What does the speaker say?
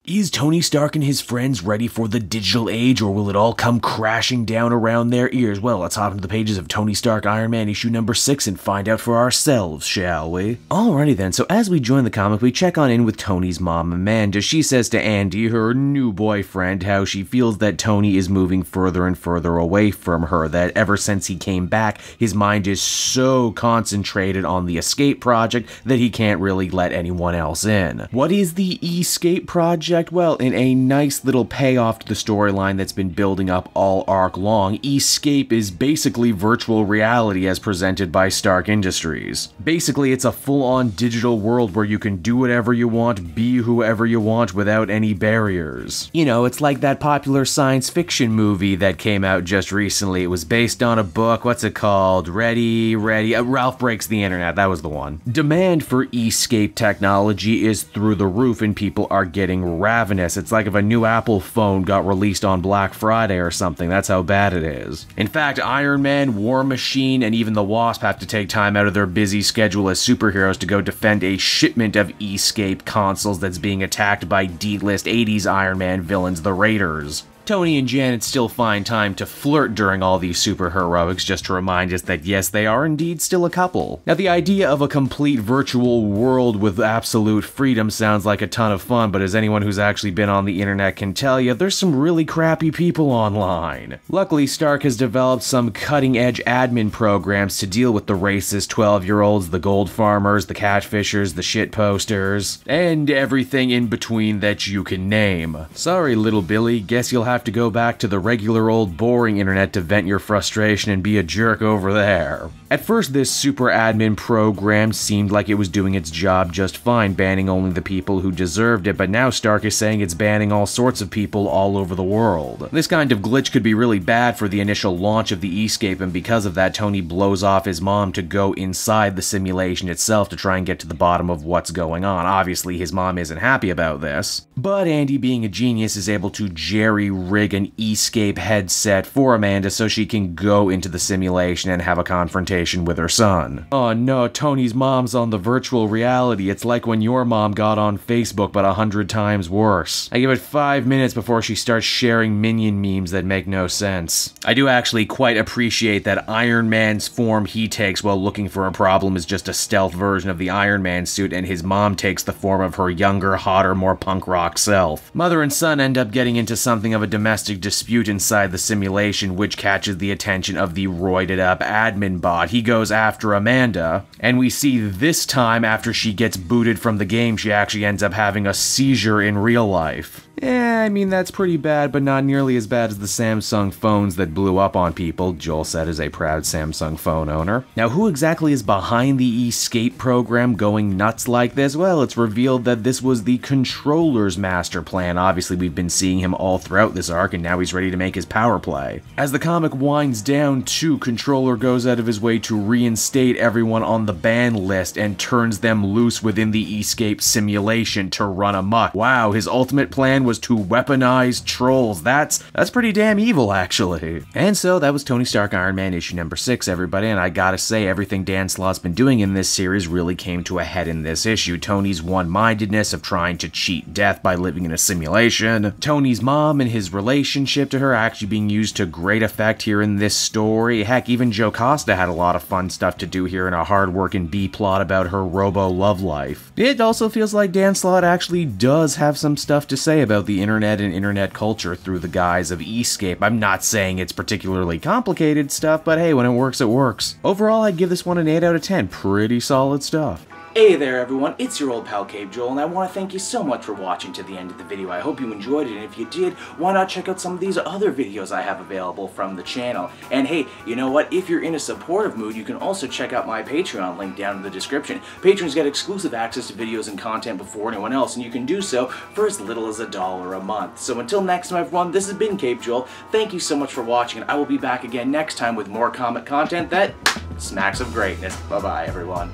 Is Tony Stark and his friends ready for the digital age, or will it all come crashing down around their ears? Well, let's hop into the pages of Tony Stark Iron Man issue number 6 and find out for ourselves, shall we? Alrighty then, so as we join the comic, we check on in with Tony's mom, Amanda. She says to Andy, her new boyfriend, how she feels that Tony is moving further and further away from her, that ever since he came back, his mind is so concentrated on the escape project that he can't really let anyone else in. What is the escape project? Well, in a nice little payoff to the storyline that's been building up all arc long, Escape is basically virtual reality as presented by Stark Industries. Basically, it's a full-on digital world where you can do whatever you want, be whoever you want without any barriers. You know, it's like that popular science fiction movie that came out just recently. It was based on a book, what's it called? Ralph Breaks the Internet, that was the one. Demand for Escape technology is through the roof and people are getting ravenous. It's like if a new Apple phone got released on Black Friday or something. That's how bad it is. In fact, Iron Man, War Machine, and even the Wasp have to take time out of their busy schedule as superheroes to go defend a shipment of Escape consoles that's being attacked by D-list 80s Iron Man villains, the Raiders. Tony and Janet still find time to flirt during all these superheroics just to remind us that yes, they are indeed still a couple. Now, the idea of a complete virtual world with absolute freedom sounds like a ton of fun, but as anyone who's actually been on the internet can tell you, there's some really crappy people online. Luckily, Stark has developed some cutting-edge admin programs to deal with the racist 12-year-olds, the gold farmers, the catfishers, the shit posters, and everything in between that you can name. Sorry, little Billy, guess you'll have to go back to the regular old boring internet to vent your frustration and be a jerk over there. At first, this super admin program seemed like it was doing its job just fine, banning only the people who deserved it, but now Stark is saying it's banning all sorts of people all over the world. This kind of glitch could be really bad for the initial launch of the Escape, and because of that, Tony blows off his mom to go inside the simulation itself to try and get to the bottom of what's going on. Obviously, his mom isn't happy about this, but Andy, being a genius, is able to jerry-rig an Escape headset for Amanda so she can go into the simulation and have a confrontation with her son. Oh no, Tony's mom's on the virtual reality. It's like when your mom got on Facebook, but 100 times worse. I give it 5 minutes before she starts sharing Minion memes that make no sense. I do actually quite appreciate that Iron Man's form he takes while looking for a problem is just a stealth version of the Iron Man suit, and his mom takes the form of her younger, hotter, more punk rock self. Mother and son end up getting into something of a domestic dispute inside the simulation, which catches the attention of the roided up admin bot. He goes after Amanda, and we see this time after she gets booted from the game, she actually ends up having a seizure in real life. Yeah, I mean, that's pretty bad, but not nearly as bad as the Samsung phones that blew up on people, Joel said as a proud Samsung phone owner. Now, who exactly is behind the Escape program going nuts like this? Well, it's revealed that this was the Controller's master plan. Obviously, we've been seeing him all throughout this arc, and now he's ready to make his power play. As the comic winds down, too, Controller goes out of his way to reinstate everyone on the ban list and turns them loose within the Escape simulation to run amok. Wow, his ultimate plan was to weaponize trolls. That's pretty damn evil, actually. And so that was Tony Stark Iron Man issue number 6, everybody, and I gotta say, everything Dan Slott's been doing in this series really came to a head in this issue. Tony's one-mindedness of trying to cheat death by living in a simulation, Tony's mom and his relationship to her actually being used to great effect here in this story. Heck, even Joe Costa had a lot of fun stuff to do here in a hard-working B-plot about her robo-love life. It also feels like Dan Slott actually does have some stuff to say about the internet and internet culture through the guise of Escape. I'm not saying it's particularly complicated stuff, but hey, when it works, it works. Overall, I'd give this one an 8 out of 10. Pretty solid stuff. Hey there everyone, it's your old pal Cape Joel, and I want to thank you so much for watching to the end of the video. I hope you enjoyed it, and if you did, why not check out some of these other videos I have available from the channel. And hey, you know what, if you're in a supportive mood, you can also check out my Patreon link down in the description. Patrons get exclusive access to videos and content before anyone else, and you can do so for as little as $1 a month. So until next time everyone, this has been Cape Joel. Thank you so much for watching, and I will be back again next time with more comic content that smacks of greatness. Bye-bye everyone.